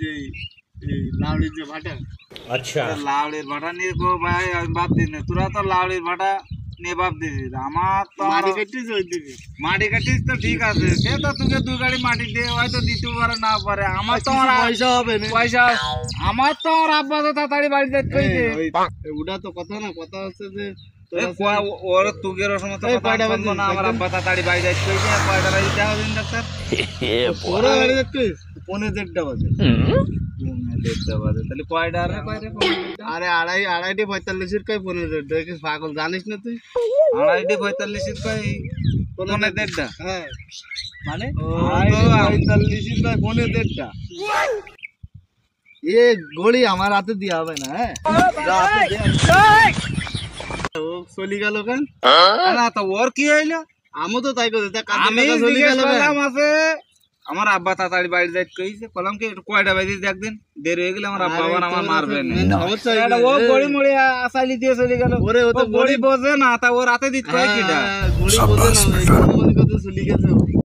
যে এই লাউড়ির যে ভাটা। अच्छा লাউড়ির ভাটা নিয়ে গো ভাই আমি বাপ দিস না, তোরা তো লাউড়ির ভাটা নিয়ে বাপ দিস। আমার তো মাটি কাটিস ওই দিকে মাটি কাটিস তো ঠিক আছে, সে তো তোকে 2 গাড়ি মাটি দিয়ে হয়তো দিতে পারে না পারে। আমার তো কিছু পয়সা হবে না। পয়সা আমার তো আমার আব্বা তো তাড়াতাড়ি বাড়ি যেতে ওটা তো কথা না, কথা হচ্ছে যে ওর তুগের সময় তো এই কথা কয়টা শুনবো বাজে? না, আমার আব্বা তাড়াতাড়ি বাড়ি যাইতে কইছে। কয়টা বাজে যাও দিন ডাক্তার? তোরা গাড়ি দেখছিস 1:30 বাজে। 1:30 বাজে, তাহলে কয়টা রে কয়টা? আরে আড়াইটি 45 কই 1:30 দেখিস পাগল জানিস না তুই? 2:45 কই 1:30? হ্যাঁ মানে আড়াইটি 45 কই 1:30। এ গড়ি আমার হাতে দিয়া হবে না। হ্যাঁ যা হাতে দে। ও চলি গেল কেন? না তো ওর কি হইলো? আমও তো তাই করতে আমি চলি জিজ্ঞেস গেল কেন? করলাম আছে আমার আব্বা তাড়াতাড়ি বাড়ি যাইতে কইছে, কলাম কি কয়টা বাজে দেখদিন, দেরি হয়ে গেলে আমার আব্বা আবার আমার মারবে না। সমস্যা এটা ও গড়ি মড়ি আসাইলি দিয়ে চলে গেল। ওরে ও তো গড়ি বোঝে না, তা ও রাতে দিত কয় কিটা? গড়ি বোঝে না, এই মনে করতে চলি গেছে।